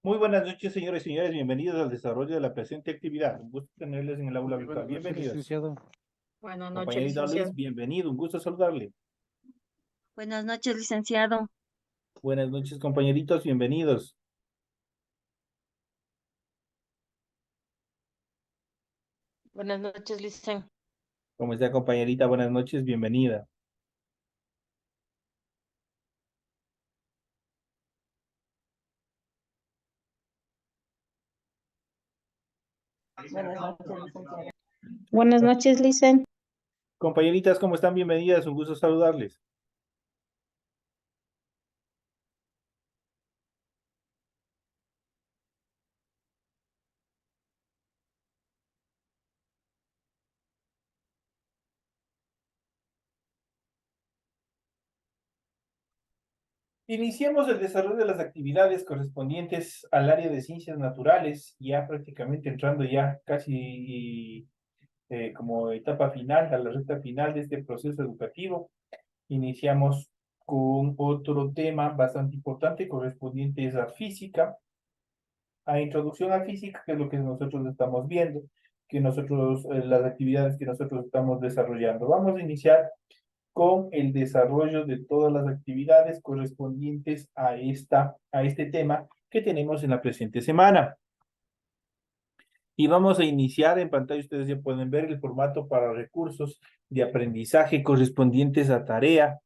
Muy buenas noches, señores y señores. Bienvenidos al desarrollo de la presente actividad. Un gusto tenerles en el aula Muy virtual. buenas noches, Bienvenidos. licenciado. Buenas noches, Compañerito Luis, licenciado. bienvenido. Un gusto saludarle. Buenas noches, licenciado. Buenas noches, compañeritos. Bienvenidos. Buenas noches, licenciado. ¿Cómo está, compañerita? Buenas noches. Bienvenida. Buenas noches, Licen. Compañeritas, ¿cómo están? Bienvenidas. Un gusto saludarles. Iniciemos el desarrollo de las actividades correspondientes al área de ciencias naturales, ya prácticamente entrando ya casi como etapa final, a la recta final de este proceso educativo. Iniciamos con otro tema bastante importante correspondiente a física, a introducción a física, que es lo que nosotros estamos viendo, que nosotros, las actividades que nosotros estamos desarrollando. Vamos a iniciar con el desarrollo de todas las actividades correspondientes a este tema que tenemos en la presente semana. Y vamos a iniciar en pantalla, ustedes ya pueden ver el formato para recursos de aprendizaje correspondientes a tarea.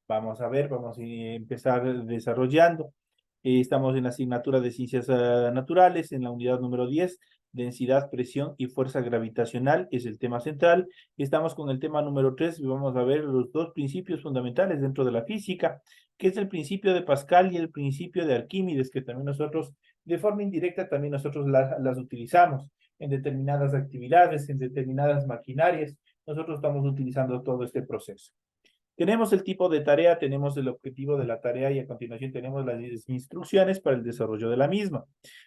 Vamos a ver, vamos a empezar desarrollando. Estamos en la asignatura de Ciencias Naturales, en la unidad número 10, densidad, presión y fuerza gravitacional, es el tema central. Estamos con el tema número 3 y vamos a ver los dos principios fundamentales dentro de la física, que es el principio de Pascal y el principio de Arquímedes, que también nosotros, de forma indirecta, también nosotros las utilizamos en determinadas actividades, en determinadas maquinarias. Nosotros estamos utilizando todo este proceso. Tenemos el tipo de tarea, tenemos el objetivo de la tarea y a continuación tenemos las instrucciones para el desarrollo de la misma.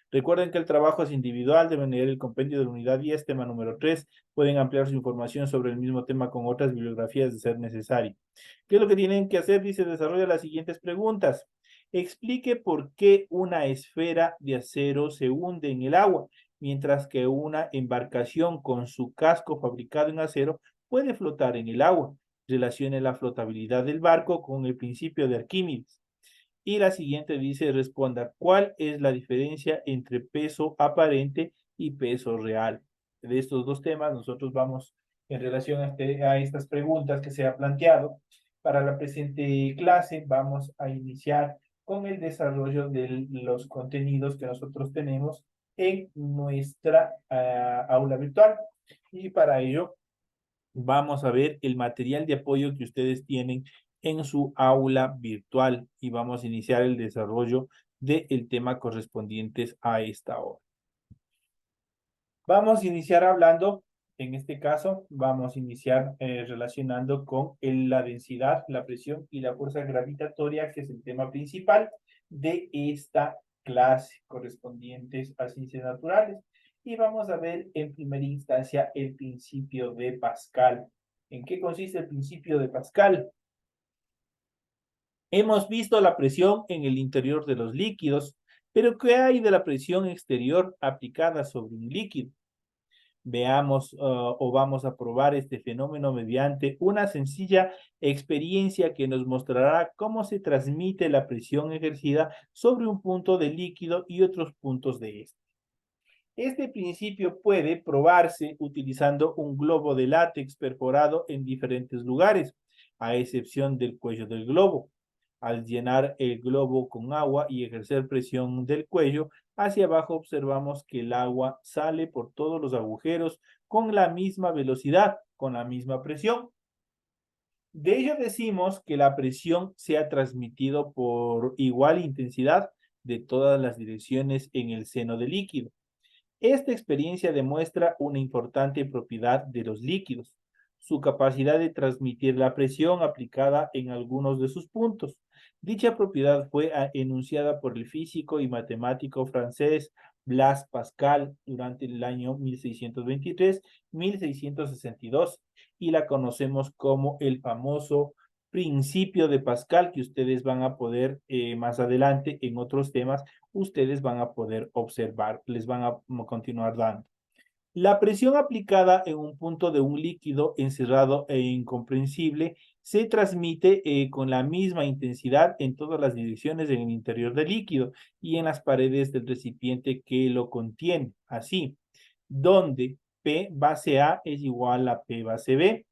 Recuerden que el trabajo es individual, deben leer el compendio de la unidad 10, tema número 3. Pueden ampliar su información sobre el mismo tema con otras bibliografías de ser necesario. ¿Qué es lo que tienen que hacer? Dice, desarrolla las siguientes preguntas. Explique por qué una esfera de acero se hunde en el agua, mientras que una embarcación con su casco fabricado en acero puede flotar en el agua. Relacione la flotabilidad del barco con el principio de Arquímedes. Y la siguiente dice, responda, ¿cuál es la diferencia entre peso aparente y peso real? De estos dos temas nosotros vamos en relación a estas preguntas que se ha planteado. Para la presente clase vamos a iniciar con el desarrollo de los contenidos que nosotros tenemos en nuestra aula virtual. Y para ello vamos a ver el material de apoyo que ustedes tienen en su aula virtual y vamos a iniciar el desarrollo del tema correspondientes a esta hora. Vamos a iniciar hablando, en este caso, vamos a iniciar relacionando con la densidad, la presión y la fuerza gravitatoria, que es el tema principal de esta clase correspondientes a ciencias naturales. Y vamos a ver en primera instancia el principio de Pascal. ¿En qué consiste el principio de Pascal? Hemos visto la presión en el interior de los líquidos, pero ¿qué hay de la presión exterior aplicada sobre un líquido? Veamos o vamos a probar este fenómeno mediante una sencilla experiencia que nos mostrará cómo se transmite la presión ejercida sobre un punto del líquido y otros puntos de este. Este principio puede probarse utilizando un globo de látex perforado en diferentes lugares, a excepción del cuello del globo. Al llenar el globo con agua y ejercer presión del cuello hacia abajo, observamos que el agua sale por todos los agujeros con la misma velocidad, con la misma presión. De ello decimos que la presión se ha transmitido por igual intensidad de todas las direcciones en el seno del líquido. Esta experiencia demuestra una importante propiedad de los líquidos, su capacidad de transmitir la presión aplicada en algunos de sus puntos. Dicha propiedad fue enunciada por el físico y matemático francés Blaise Pascal durante el año 1623-1662 y la conocemos como el famoso principio de Pascal que ustedes van a poder más adelante en otros temas, ustedes van a poder observar, les van a continuar dando. La presión aplicada en un punto de un líquido encerrado e incomprensible se transmite con la misma intensidad en todas las direcciones en el interior del líquido y en las paredes del recipiente que lo contiene. Así, donde P base A es igual a P base B.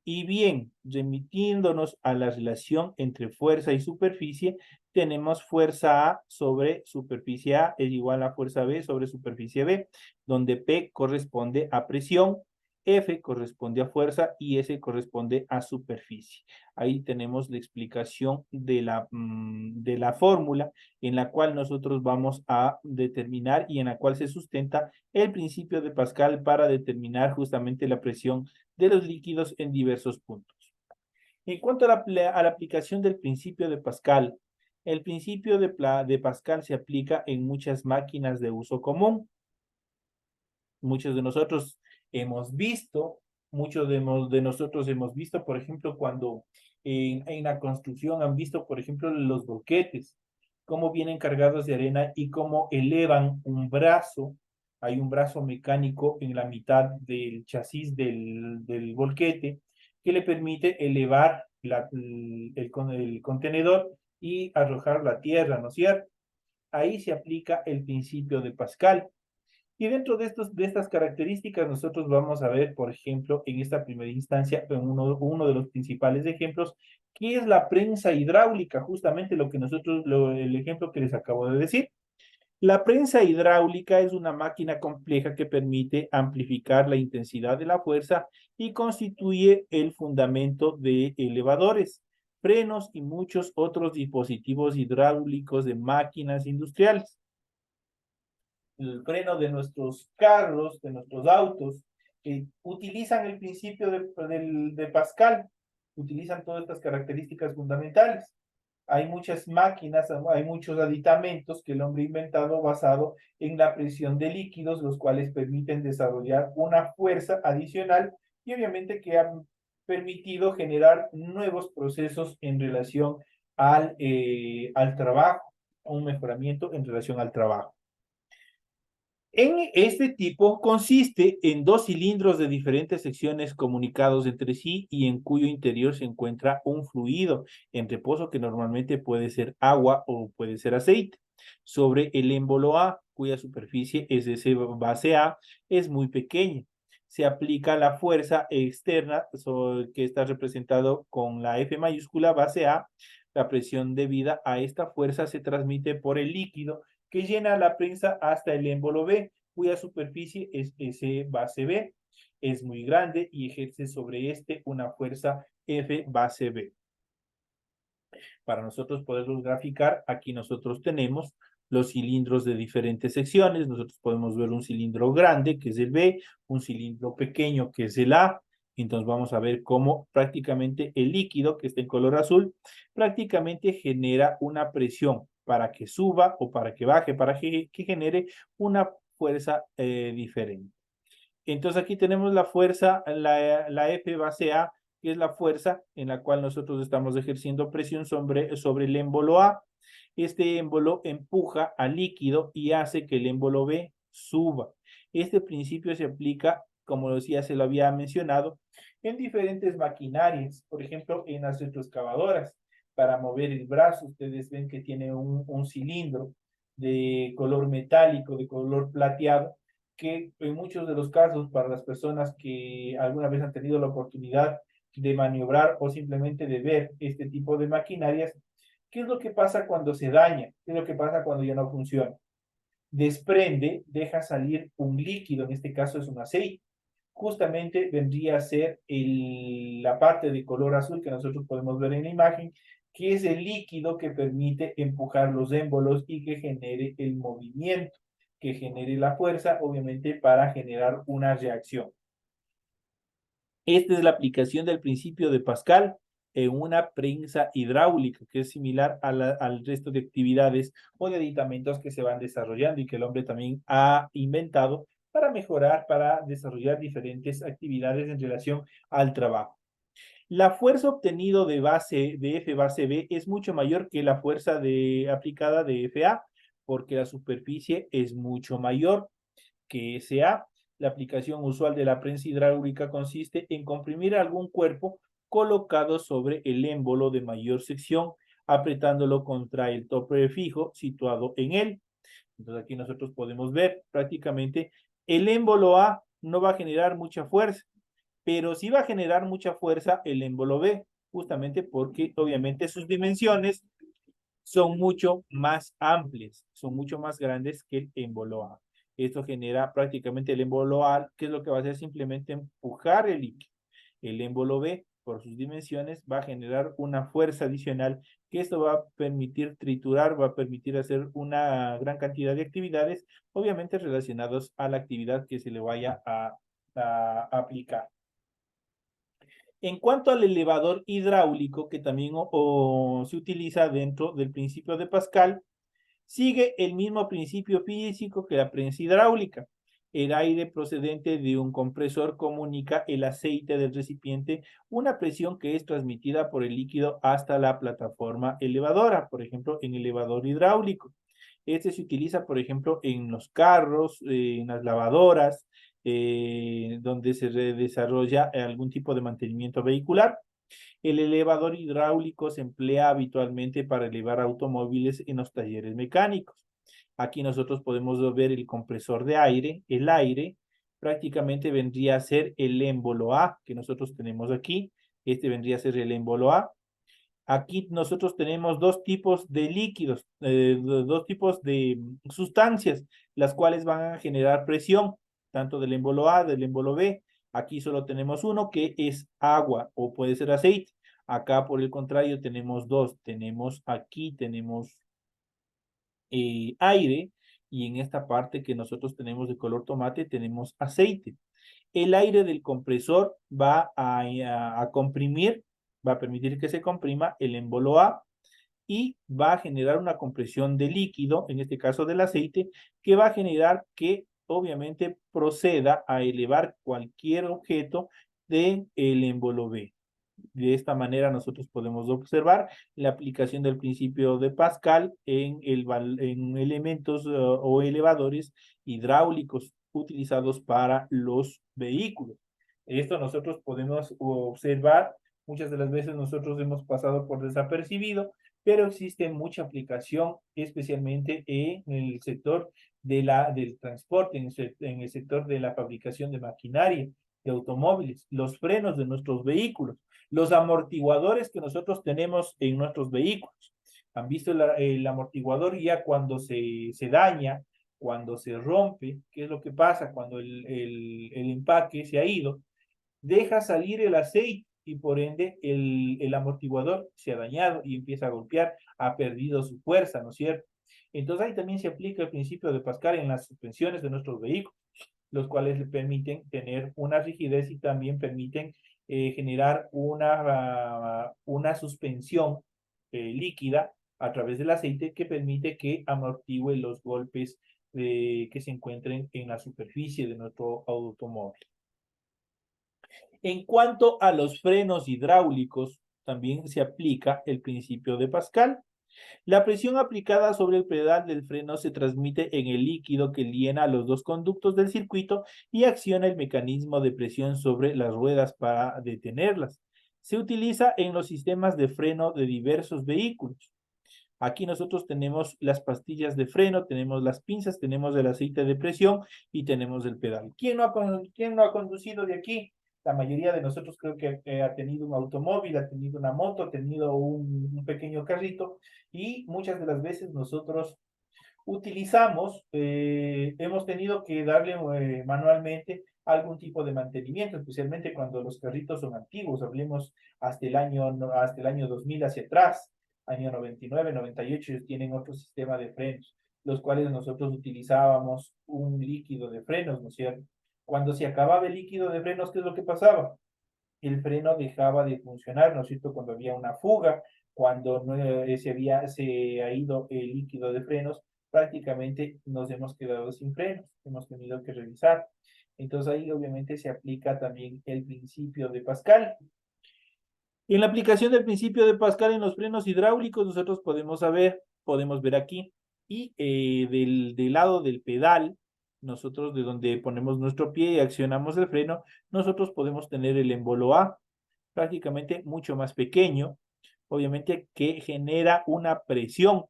Y bien, remitiéndonos a la relación entre fuerza y superficie, tenemos fuerza A sobre superficie A es igual a fuerza B sobre superficie B, donde P corresponde a presión, F corresponde a fuerza y S corresponde a superficie. Ahí tenemos la explicación de la fórmula en la cual nosotros vamos a determinar y en la cual se sustenta el principio de Pascal para determinar justamente la presión de los líquidos en diversos puntos. En cuanto a la aplicación del principio de Pascal, el principio de Pascal se aplica en muchas máquinas de uso común. Muchos de nosotros hemos visto, nosotros hemos visto, por ejemplo, cuando en la construcción han visto, por ejemplo, los boquetes, cómo vienen cargados de arena y cómo elevan un brazo. Hay un brazo mecánico en la mitad del chasis del volquete que le permite elevar el contenedor y arrojar la tierra, ¿no es cierto? Ahí se aplica el principio de Pascal. Y dentro de estas características, nosotros vamos a ver, por ejemplo, en esta primera instancia, uno de los principales ejemplos, que es la prensa hidráulica, justamente el ejemplo que les acabo de decir. La prensa hidráulica es una máquina compleja que permite amplificar la intensidad de la fuerza y constituye el fundamento de elevadores, frenos y muchos otros dispositivos hidráulicos de máquinas industriales. El freno de nuestros carros, de nuestros autos, utilizan el principio de Pascal, utilizan todas estas características fundamentales. Hay muchas máquinas, hay muchos aditamentos que el hombre ha inventado basado en la presión de líquidos, los cuales permiten desarrollar una fuerza adicional y obviamente que han permitido generar nuevos procesos en relación al trabajo, un mejoramiento en relación al trabajo. En este tipo consiste en dos cilindros de diferentes secciones comunicados entre sí y en cuyo interior se encuentra un fluido en reposo que normalmente puede ser agua o puede ser aceite. Sobre el émbolo A, cuya superficie es ese base A, es muy pequeña. Se aplica la fuerza externa que está representado con la F mayúscula base A. La presión debida a esta fuerza se transmite por el líquido que llena la prensa hasta el émbolo B, cuya superficie es S base B. Es muy grande y ejerce sobre este una fuerza F base B. Para nosotros poderlos graficar, aquí nosotros tenemos los cilindros de diferentes secciones. Nosotros podemos ver un cilindro grande, que es el B, un cilindro pequeño, que es el A. Entonces vamos a ver cómo prácticamente el líquido, que está en color azul, prácticamente genera una presión para que suba o para que baje, para que genere una fuerza diferente. Entonces aquí tenemos la fuerza, la F base A, que es la fuerza en la cual nosotros estamos ejerciendo presión sobre el émbolo A. Este émbolo empuja al líquido y hace que el émbolo B suba. Este principio se aplica, como decía, se lo había mencionado, en diferentes maquinarias, por ejemplo, en las retroexcavadoras. Para mover el brazo, ustedes ven que tiene un cilindro de color metálico, de color plateado, que en muchos de los casos, para las personas que alguna vez han tenido la oportunidad de maniobrar o simplemente de ver este tipo de maquinarias, ¿qué es lo que pasa cuando se daña? ¿Qué es lo que pasa cuando ya no funciona? Desprende, deja salir un líquido, en este caso es un aceite. Justamente vendría a ser la parte de color azul que nosotros podemos ver en la imagen, que es el líquido que permite empujar los émbolos y que genere el movimiento, que genere la fuerza, obviamente, para generar una reacción. Esta es la aplicación del principio de Pascal en una prensa hidráulica, que es similar al resto de actividades o de aditamentos que se van desarrollando y que el hombre también ha inventado para mejorar, para desarrollar diferentes actividades en relación al trabajo. La fuerza obtenida de F base B es mucho mayor que la fuerza aplicada de FA, porque la superficie es mucho mayor que SA. La aplicación usual de la prensa hidráulica consiste en comprimir algún cuerpo colocado sobre el émbolo de mayor sección, apretándolo contra el tope fijo situado en él. Entonces aquí nosotros podemos ver prácticamente el émbolo A no va a generar mucha fuerza, pero sí va a generar mucha fuerza el émbolo B, justamente porque obviamente sus dimensiones son mucho más amplias, son mucho más grandes que el émbolo A. Esto genera prácticamente el émbolo A, que es lo que va a hacer simplemente empujar el líquido. El émbolo B, por sus dimensiones, va a generar una fuerza adicional que esto va a permitir triturar, va a permitir hacer una gran cantidad de actividades, obviamente relacionadas a la actividad que se le vaya a aplicar. En cuanto al elevador hidráulico, que también se utiliza dentro del principio de Pascal, sigue el mismo principio físico que la prensa hidráulica. El aire procedente de un compresor comunica el aceite del recipiente, una presión que es transmitida por el líquido hasta la plataforma elevadora, por ejemplo, en elevador hidráulico. Este se utiliza, por ejemplo, en los carros, en las lavadoras, donde se desarrolla algún tipo de mantenimiento vehicular. El elevador hidráulico se emplea habitualmente para elevar automóviles en los talleres mecánicos. Aquí nosotros podemos ver el compresor de aire. El aire prácticamente vendría a ser el émbolo A que nosotros tenemos aquí. Este vendría a ser el émbolo A. Aquí nosotros tenemos dos tipos de líquidos, dos tipos de sustancias, las cuales van a generar presión, tanto del émbolo A, del émbolo B. Aquí solo tenemos uno que es agua o puede ser aceite. Acá, por el contrario, tenemos dos. Tenemos aire, y en esta parte que nosotros tenemos de color tomate tenemos aceite. El aire del compresor va a comprimir, va a permitir que se comprima el émbolo A y va a generar una compresión de líquido, en este caso del aceite, que va a generar que obviamente proceda a elevar cualquier objeto del émbolo B. De esta manera nosotros podemos observar la aplicación del principio de Pascal en elementos o elevadores hidráulicos utilizados para los vehículos. Esto nosotros podemos observar, muchas de las veces nosotros hemos pasado por desapercibido, pero existe mucha aplicación, especialmente en el sector del transporte, en el sector de la fabricación de maquinaria, de automóviles, los frenos de nuestros vehículos, los amortiguadores que nosotros tenemos en nuestros vehículos. ¿Han visto el amortiguador ya cuando se daña, cuando se rompe? ¿Qué es lo que pasa cuando el empaque se ha ido? Deja salir el aceite y por ende el amortiguador se ha dañado y empieza a golpear, ha perdido su fuerza, ¿no es cierto? Entonces ahí también se aplica el principio de Pascal en las suspensiones de nuestros vehículos, los cuales le permiten tener una rigidez y también permiten generar una suspensión líquida a través del aceite que permite que amortigüe los golpes que se encuentren en la superficie de nuestro automóvil. En cuanto a los frenos hidráulicos, también se aplica el principio de Pascal. La presión aplicada sobre el pedal del freno se transmite en el líquido que llena los dos conductos del circuito y acciona el mecanismo de presión sobre las ruedas para detenerlas. Se utiliza en los sistemas de freno de diversos vehículos. Aquí nosotros tenemos las pastillas de freno, tenemos las pinzas, tenemos el aceite de presión y tenemos el pedal. ¿Quién no ha conducido de aquí? La mayoría de nosotros creo que ha tenido un automóvil, ha tenido una moto, ha tenido un pequeño carrito y muchas de las veces nosotros hemos tenido que darle manualmente algún tipo de mantenimiento, especialmente cuando los carritos son antiguos, hablemos hasta el año 2000 hacia atrás, año 99, 98, ellos tienen otro sistema de frenos, los cuales nosotros utilizábamos un líquido de frenos, ¿no es cierto? Cuando se acababa el líquido de frenos, ¿qué es lo que pasaba? El freno dejaba de funcionar, ¿no es cierto? Cuando había una fuga, cuando no, se ha ido el líquido de frenos, prácticamente nos hemos quedado sin frenos, hemos tenido que revisar. Entonces ahí obviamente se aplica también el principio de Pascal. En la aplicación del principio de Pascal en los frenos hidráulicos, nosotros podemos ver aquí, y del lado del pedal, nosotros de donde ponemos nuestro pie y accionamos el freno, nosotros podemos tener el émbolo A, prácticamente mucho más pequeño, obviamente que genera una presión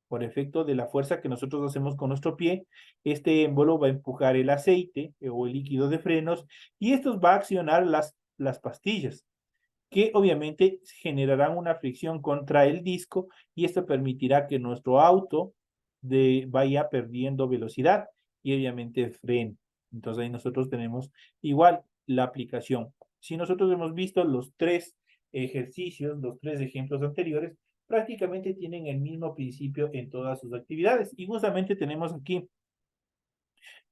por efecto de la fuerza que nosotros hacemos con nuestro pie. Este émbolo va a empujar el aceite o el líquido de frenos y estos va a accionar las pastillas, que obviamente generarán una fricción contra el disco y esto permitirá que nuestro auto vaya perdiendo velocidad y obviamente frene. Entonces ahí nosotros tenemos igual la aplicación. Si nosotros hemos visto los tres ejercicios, los tres ejemplos anteriores, prácticamente tienen el mismo principio en todas sus actividades. Y justamente tenemos aquí,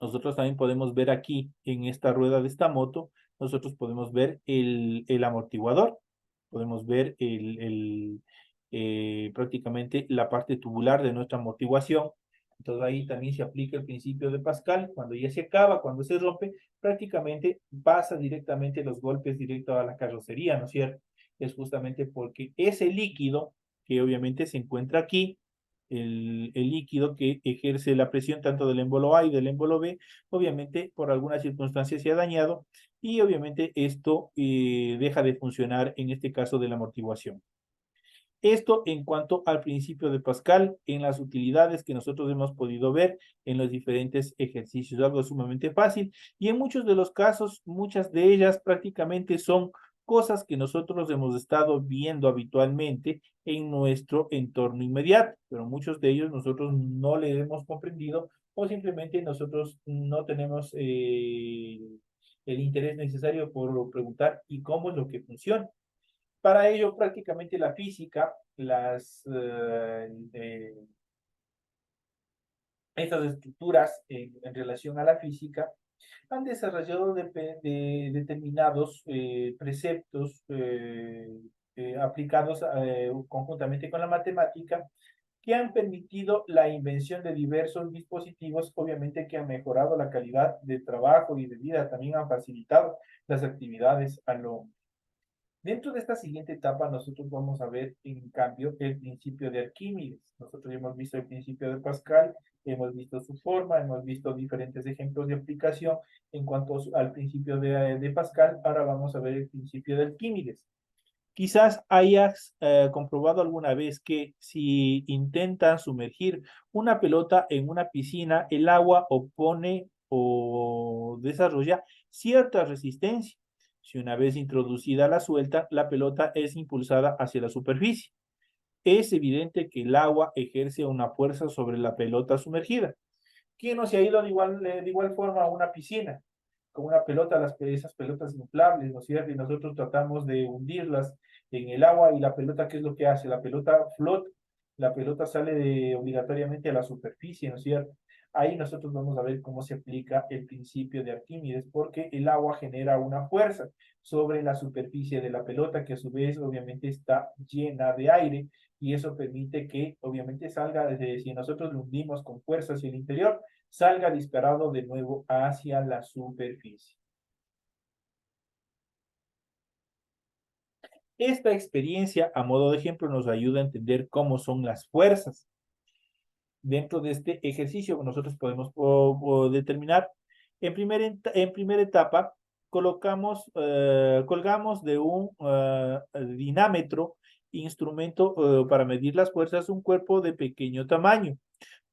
nosotros también podemos ver aquí en esta rueda de esta moto, nosotros podemos ver el amortiguador, podemos ver prácticamente la parte tubular de nuestra amortiguación. Entonces ahí también se aplica el principio de Pascal. Cuando ya se acaba, cuando se rompe, prácticamente pasa directamente los golpes directo a la carrocería, ¿no es cierto? Es justamente porque ese líquido que obviamente se encuentra aquí, el líquido que ejerce la presión tanto del émbolo A y del émbolo B, obviamente por alguna circunstancia se ha dañado y obviamente esto deja de funcionar en este caso de la amortiguación. Esto en cuanto al principio de Pascal en las utilidades que nosotros hemos podido ver en los diferentes ejercicios, algo sumamente fácil y en muchos de los casos, muchas de ellas prácticamente son cosas que nosotros hemos estado viendo habitualmente en nuestro entorno inmediato, pero muchos de ellos nosotros no le hemos comprendido o simplemente nosotros no tenemos el interés necesario por preguntar y cómo es lo que funciona. Para ello, prácticamente la física, estas estructuras en relación a la física, han desarrollado determinados preceptos aplicados conjuntamente con la matemática que han permitido la invención de diversos dispositivos, obviamente que han mejorado la calidad de trabajo y de vida, también han facilitado las actividades al hombre. Dentro de esta siguiente etapa, nosotros vamos a ver, en cambio, el principio de Arquímedes. Nosotros hemos visto el principio de Pascal, hemos visto su forma, hemos visto diferentes ejemplos de aplicación en cuanto al principio de Pascal. Ahora vamos a ver el principio de Arquímedes. Quizás hayas comprobado alguna vez que si intentan sumergir una pelota en una piscina, el agua opone o desarrolla cierta resistencia. Si una vez introducida la suelta, la pelota es impulsada hacia la superficie. Es evidente que el agua ejerce una fuerza sobre la pelota sumergida. ¿Quién no se ha ido de igual forma a una piscina? Con una pelota, esas pelotas inflables, ¿no es cierto? Y nosotros tratamos de hundirlas en el agua y la pelota, ¿qué es lo que hace? La pelota flota, la pelota sale obligatoriamente a la superficie, ¿no es cierto? Ahí nosotros vamos a ver cómo se aplica el principio de Arquímedes, porque el agua genera una fuerza sobre la superficie de la pelota, que a su vez obviamente está llena de aire, y eso permite que obviamente salga, desde, si nosotros lo hundimos con fuerza hacia el interior, salga disparado de nuevo hacia la superficie. Esta experiencia, a modo de ejemplo, nos ayuda a entender cómo son las fuerzas. Dentro de este ejercicio, nosotros podemos determinar, en primera etapa, colgamos de un dinámetro, instrumento para medir las fuerzas, un cuerpo de pequeño tamaño,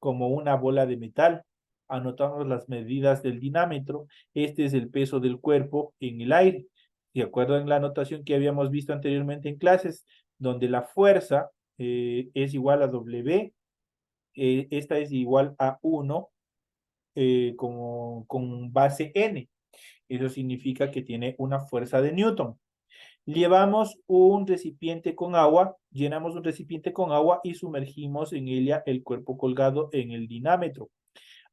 como una bola de metal. Anotamos las medidas del dinámetro. Este es el peso del cuerpo en el aire. De acuerdo en la anotación que habíamos visto anteriormente en clases, donde la fuerza es igual a W, esta es igual a 1 con base N. Eso significa que tiene una fuerza de Newton. Llevamos un recipiente con agua, llenamos un recipiente con agua y sumergimos en ella el cuerpo colgado en el dinámetro.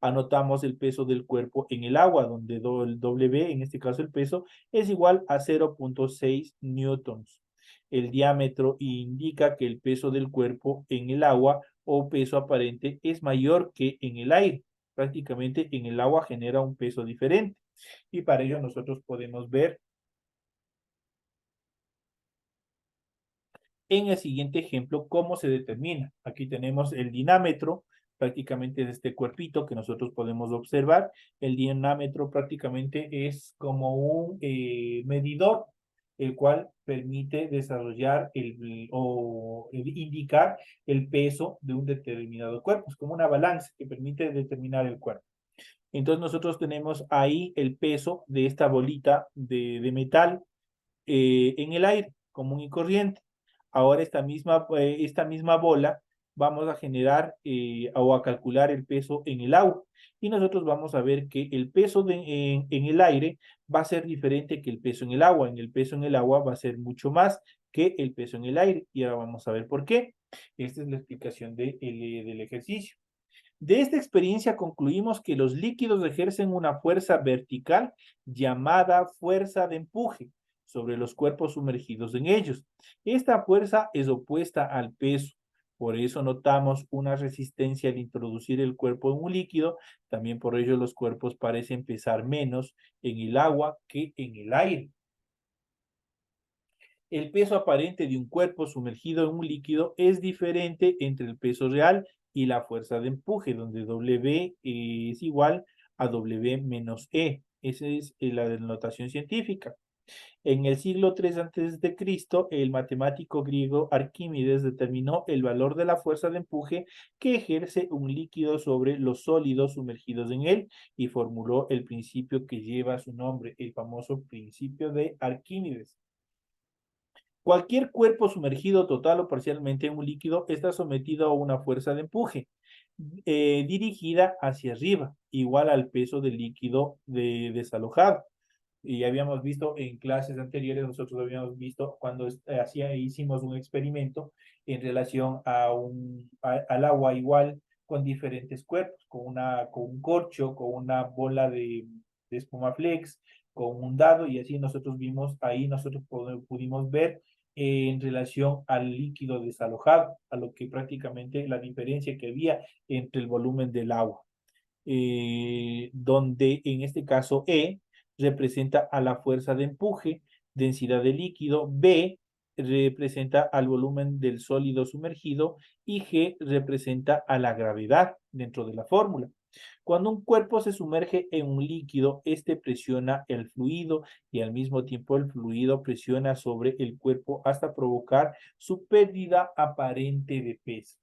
Anotamos el peso del cuerpo en el agua, donde el W, en este caso el peso, es igual a 0.6 newtons. El diámetro indica que el peso del cuerpo en el agua o peso aparente es mayor que en el aire. Prácticamente en el agua genera un peso diferente. Y para ello nosotros podemos ver En el siguiente ejemplo, ¿cómo se determina? Aquí tenemos el dinámetro, prácticamente de este cuerpito que nosotros podemos observar. El dinámetro prácticamente es como un medidor, el cual permite desarrollar o indicar el peso de un determinado cuerpo. Es como una balanza que permite determinar el cuerpo. Entonces nosotros tenemos ahí el peso de esta bolita de metal en el aire, común y corriente. Ahora esta misma bola vamos a generar o a calcular el peso en el agua. Y nosotros vamos a ver que el peso en el aire va a ser diferente que el peso en el agua. En el peso en el agua va a ser mucho más que el peso en el aire. Y ahora vamos a ver por qué. Esta es la explicación del ejercicio. De esta experiencia concluimos que los líquidos ejercen una fuerza vertical llamada fuerza de empuje sobre los cuerpos sumergidos en ellos. Esta fuerza es opuesta al peso. Por eso notamos una resistencia al introducir el cuerpo en un líquido. También por ello los cuerpos parecen pesar menos en el agua que en el aire. El peso aparente de un cuerpo sumergido en un líquido es diferente entre el peso real y la fuerza de empuje, donde W es igual a W menos E. Esa es la denotación científica. En el siglo III a.C., el matemático griego Arquímedes determinó el valor de la fuerza de empuje que ejerce un líquido sobre los sólidos sumergidos en él y formuló el principio que lleva su nombre, el famoso principio de Arquímedes. Cualquier cuerpo sumergido total o parcialmente en un líquido está sometido a una fuerza de empuje dirigida hacia arriba, igual al peso del líquido desalojado. Y habíamos visto en clases anteriores, nosotros habíamos visto cuando hicimos un experimento en relación al agua igual con diferentes cuerpos, con un corcho, con una bola de espuma flex, con un dado, y así nosotros vimos, ahí nosotros pudimos ver en relación al líquido desalojado, a lo que prácticamente la diferencia que había entre el volumen del agua, donde en este caso E representa a la fuerza de empuje, densidad de líquido, B representa al volumen del sólido sumergido y G representa a la gravedad dentro de la fórmula. Cuando un cuerpo se sumerge en un líquido, este presiona el fluido y al mismo tiempo el fluido presiona sobre el cuerpo hasta provocar su pérdida aparente de peso.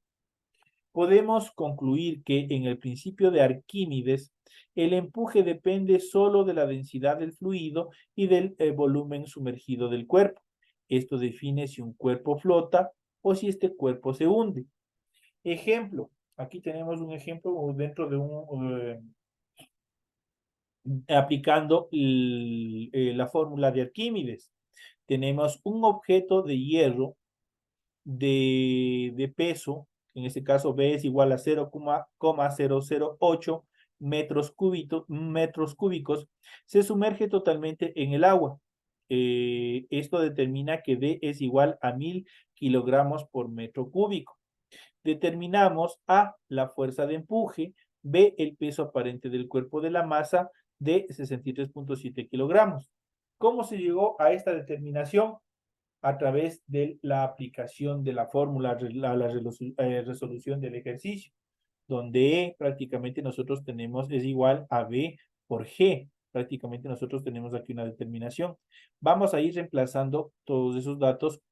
Podemos concluir que en el principio de Arquímedes, el empuje depende solo de la densidad del fluido y del volumen sumergido del cuerpo. Esto define si un cuerpo flota o si este cuerpo se hunde. Ejemplo, aquí tenemos un ejemplo dentro de aplicando la fórmula de Arquímedes. Tenemos un objeto de hierro de peso, en este caso B es igual a 0,008 metros cúbicos, se sumerge totalmente en el agua. Esto determina que D es igual a 1000 kilogramos por metro cúbico. Determinamos A, la fuerza de empuje, B, el peso aparente del cuerpo de la masa de 63.7 kilogramos. ¿Cómo se llegó a esta determinación? A través de la aplicación de la fórmula, la resolución del ejercicio, donde E prácticamente nosotros tenemos es igual a B por G. Prácticamente nosotros tenemos aquí una determinación. Vamos a ir reemplazando todos esos datos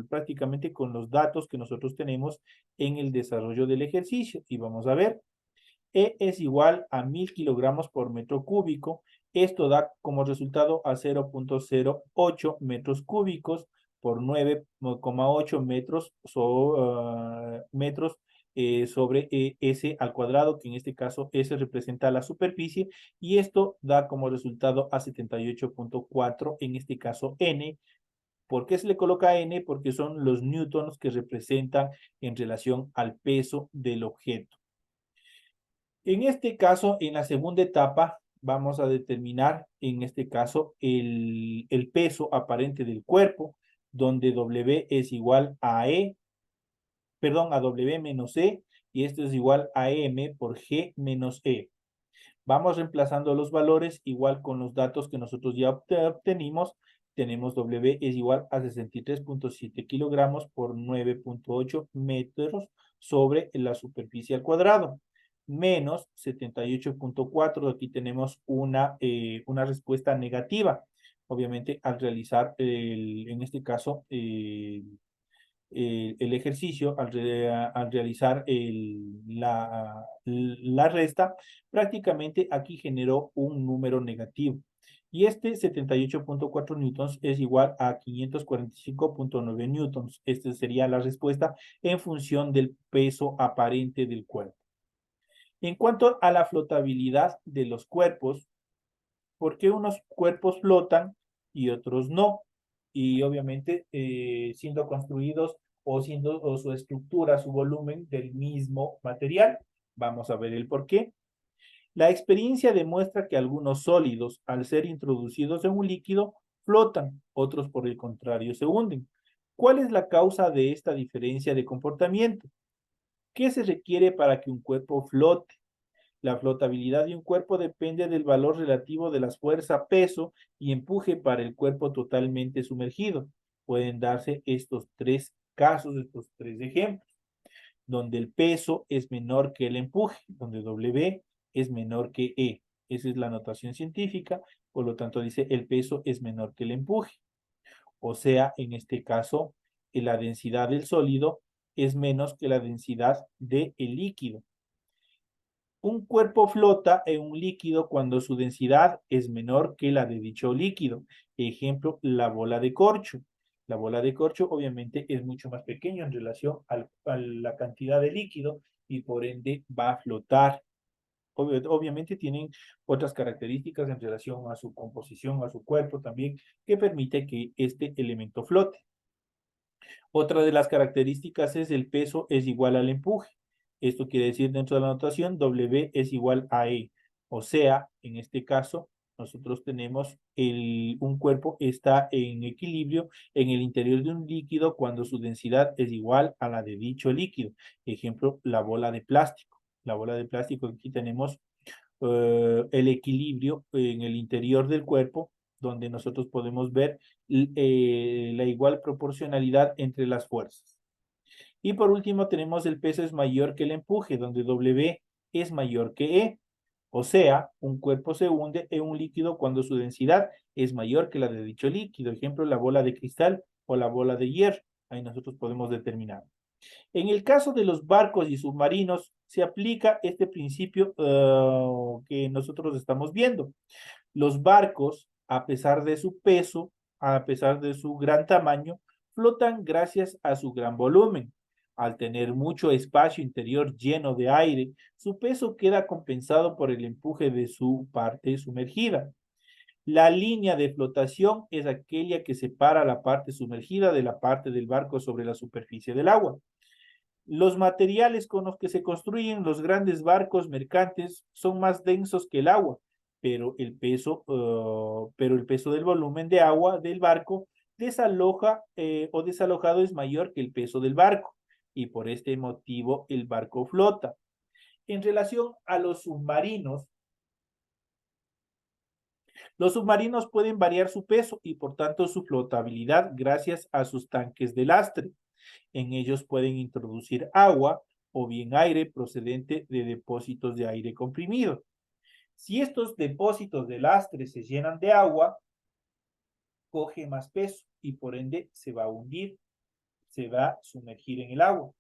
prácticamente con los datos que nosotros tenemos en el desarrollo del ejercicio. Y vamos a ver, E es igual a 1000 kilogramos por metro cúbico. Esto da como resultado a 0.08 metros cúbicos por 9,8 metros, sobre S al cuadrado, que en este caso S representa la superficie, y esto da como resultado a 78.4, en este caso N. ¿Por qué se le coloca N? Porque son los newtons que representan en relación al peso del objeto. En este caso, en la segunda etapa, vamos a determinar, en este caso, el peso aparente del cuerpo, donde W es igual a a W menos E, y esto es igual a M por G menos E. Vamos reemplazando los valores igual con los datos que nosotros ya obtenimos tenemos W es igual a 63.7 kilogramos por 9.8 metros sobre la superficie al cuadrado, menos 78.4. Aquí tenemos una respuesta negativa. Obviamente, al realizar, en este caso, el ejercicio, al realizar la resta, prácticamente aquí generó un número negativo. Y este 78.4 newtons es igual a 545.9 newtons. Esta sería la respuesta en función del peso aparente del cuerpo. En cuanto a la flotabilidad de los cuerpos, ¿por qué unos cuerpos flotan y otros no? Y obviamente siendo construidos o su estructura, su volumen del mismo material. Vamos a ver el por qué. La experiencia demuestra que algunos sólidos, al ser introducidos en un líquido, flotan, otros por el contrario se hunden. ¿Cuál es la causa de esta diferencia de comportamiento? ¿Qué se requiere para que un cuerpo flote? La flotabilidad de un cuerpo depende del valor relativo de las fuerzas, peso y empuje para el cuerpo totalmente sumergido. Pueden darse estos tres casos, estos tres ejemplos, donde el peso es menor que el empuje, donde W es menor que E. Esa es la notación científica, por lo tanto dice el peso es menor que el empuje. O sea, en este caso, la densidad del sólido es menos que la densidad del líquido. Un cuerpo flota en un líquido cuando su densidad es menor que la de dicho líquido. Ejemplo, la bola de corcho. La bola de corcho obviamente es mucho más pequeña en relación a la cantidad de líquido y por ende va a flotar. Obviamente tienen otras características en relación a su composición, a su cuerpo también, que permite que este elemento flote. Otra de las características es el peso es igual al empuje. Esto quiere decir dentro de la notación W es igual a E. O sea, en este caso, nosotros tenemos un cuerpo está en equilibrio en el interior de un líquido cuando su densidad es igual a la de dicho líquido. Ejemplo, la bola de plástico. La bola de plástico, aquí tenemos el equilibrio en el interior del cuerpo, donde nosotros podemos ver la igual proporcionalidad entre las fuerzas. Y por último tenemos el peso es mayor que el empuje, donde W es mayor que E. O sea, un cuerpo se hunde en un líquido cuando su densidad es mayor que la de dicho líquido. Ejemplo, la bola de cristal o la bola de hierro. Ahí nosotros podemos determinar. En el caso de los barcos y submarinos, se aplica este principio que nosotros estamos viendo. Los barcos, a pesar de su peso, a pesar de su gran tamaño, flotan gracias a su gran volumen. Al tener mucho espacio interior lleno de aire, su peso queda compensado por el empuje de su parte sumergida. La línea de flotación es aquella que separa la parte sumergida de la parte del barco sobre la superficie del agua. Los materiales con los que se construyen los grandes barcos mercantes son más densos que el agua, pero el peso del volumen de agua del barco desaloja o desalojado es mayor que el peso del barco y por este motivo el barco flota. En relación a los submarinos pueden variar su peso y por tanto su flotabilidad gracias a sus tanques de lastre. En ellos pueden introducir agua o bien aire procedente de depósitos de aire comprimido. Si estos depósitos de lastre se llenan de agua, coge más peso y por ende se va a hundir, se va a sumergir en el agua.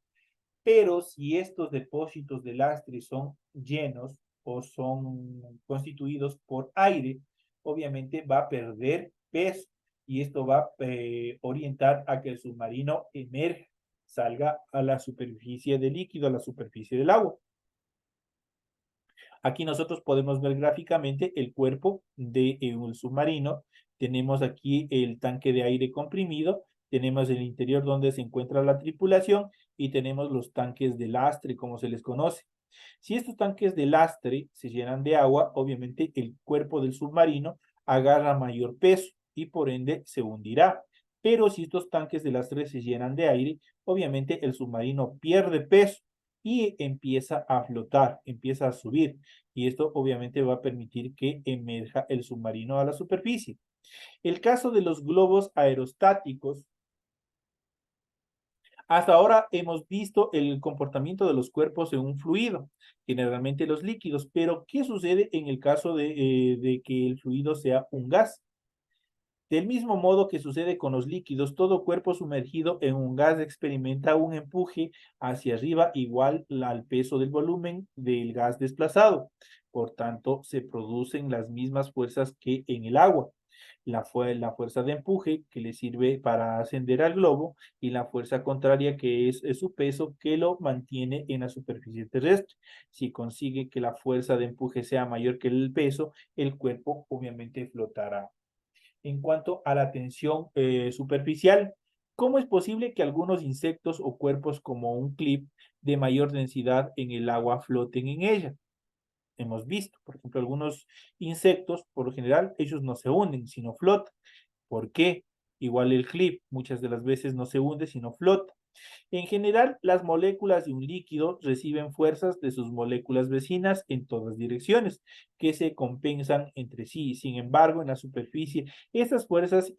Pero si estos depósitos de lastre son llenos o son constituidos por aire, obviamente va a perder peso y esto va a orientar a que el submarino emerja, salga a la superficie del líquido, a la superficie del agua. Aquí nosotros podemos ver gráficamente el cuerpo de un submarino. Tenemos aquí el tanque de aire comprimido, tenemos el interior donde se encuentra la tripulación y tenemos los tanques de lastre, como se les conoce. Si estos tanques de lastre se llenan de agua, obviamente el cuerpo del submarino agarra mayor peso y por ende se hundirá. Pero si estos tanques de lastre se llenan de aire, obviamente el submarino pierde peso y empieza a flotar, empieza a subir. Y esto obviamente va a permitir que emerja el submarino a la superficie. El caso de los globos aerostáticos, hasta ahora hemos visto el comportamiento de los cuerpos en un fluido, generalmente los líquidos, pero ¿qué sucede en el caso de que el fluido sea un gas? Del mismo modo que sucede con los líquidos, todo cuerpo sumergido en un gas experimenta un empuje hacia arriba igual al peso del volumen del gas desplazado. Por tanto, se producen las mismas fuerzas que en el agua. La fuerza de empuje que le sirve para ascender al globo y la fuerza contraria que es su peso que lo mantiene en la superficie terrestre. Si consigue que la fuerza de empuje sea mayor que el peso, el cuerpo obviamente flotará. En cuanto a la tensión superficial, ¿cómo es posible que algunos insectos o cuerpos como un clip de mayor densidad en el agua floten en ella? Hemos visto, por ejemplo, algunos insectos, por lo general, ellos no se hunden, sino flotan. ¿Por qué? Igual el clip muchas de las veces no se hunde, sino flota. En general, las moléculas de un líquido reciben fuerzas de sus moléculas vecinas en todas direcciones, que se compensan entre sí. Sin embargo, en la superficie, estas fuerzas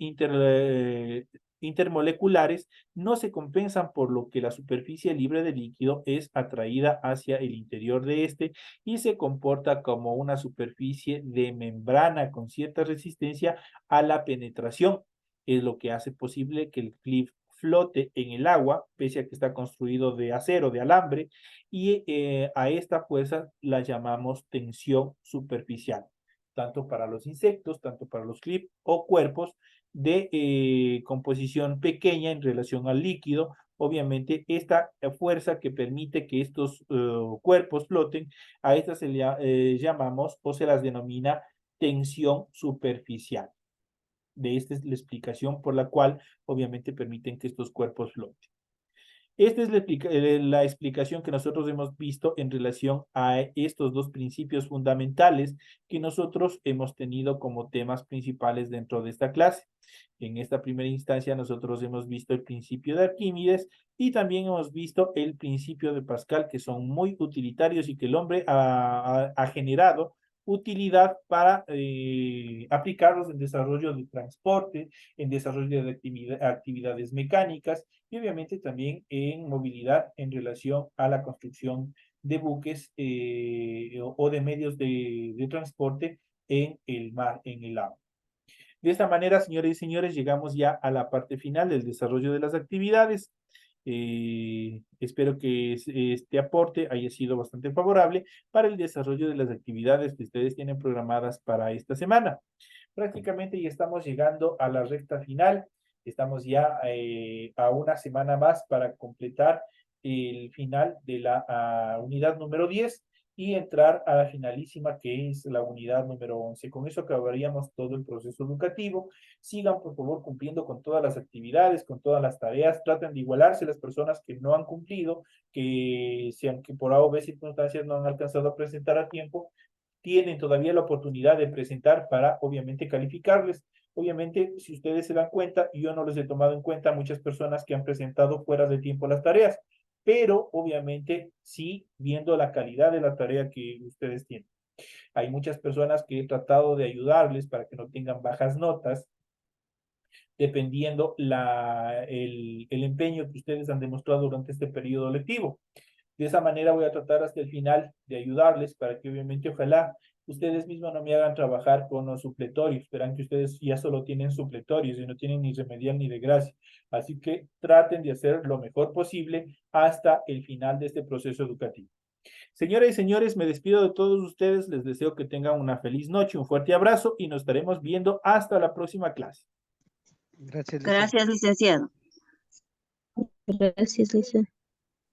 intermoleculares no se compensan, por lo que la superficie libre del líquido es atraída hacia el interior de este y se comporta como una superficie de membrana con cierta resistencia a la penetración. Es lo que hace posible que el clip flote en el agua, pese a que está construido de acero, de alambre, y a esta fuerza la llamamos tensión superficial, tanto para los insectos, tanto para los clips o cuerpos de composición pequeña en relación al líquido. Obviamente, esta fuerza que permite que estos cuerpos floten, a estas se le llamamos o se las denomina tensión superficial. De esta es la explicación por la cual obviamente permiten que estos cuerpos floten. Esta es la explicación que nosotros hemos visto en relación a estos dos principios fundamentales que nosotros hemos tenido como temas principales dentro de esta clase. En esta primera instancia nosotros hemos visto el principio de Arquímedes y también hemos visto el principio de Pascal, que son muy utilitarios y que el hombre ha generado utilidad para aplicarlos en desarrollo de transporte, en desarrollo de actividades mecánicas y obviamente también en movilidad en relación a la construcción de buques o de medios de transporte en el mar, en el agua. De esta manera, señores y señores, llegamos ya a la parte final del desarrollo de las actividades. Espero que este aporte haya sido bastante favorable para el desarrollo de las actividades que ustedes tienen programadas para esta semana. Prácticamente ya estamos llegando a la recta final. Estamos ya a una semana más para completar el final de la unidad número 10 y entrar a la finalísima, que es la unidad número 11. Con eso acabaríamos todo el proceso educativo. Sigan, por favor, cumpliendo con todas las actividades, con todas las tareas. Traten de igualarse las personas que no han cumplido, que por A o B circunstancias no han alcanzado a presentar a tiempo, tienen todavía la oportunidad de presentar para, obviamente, calificarles. Obviamente, si ustedes se dan cuenta, yo no les he tomado en cuenta muchas personas que han presentado fuera de tiempo las tareas, pero obviamente sí viendo la calidad de la tarea que ustedes tienen. Hay muchas personas que he tratado de ayudarles para que no tengan bajas notas, dependiendo el empeño que ustedes han demostrado durante este periodo lectivo. De esa manera voy a tratar hasta el final de ayudarles para que obviamente ojalá ustedes mismos no me hagan trabajar con los supletorios. Verán que ustedes ya solo tienen supletorios y no tienen ni remedial ni de gracia. Así que traten de hacer lo mejor posible hasta el final de este proceso educativo. Señoras y señores, me despido de todos ustedes. Les deseo que tengan una feliz noche, un fuerte abrazo y nos estaremos viendo hasta la próxima clase. Gracias, Gracias, licenciado. Gracias, licenciado.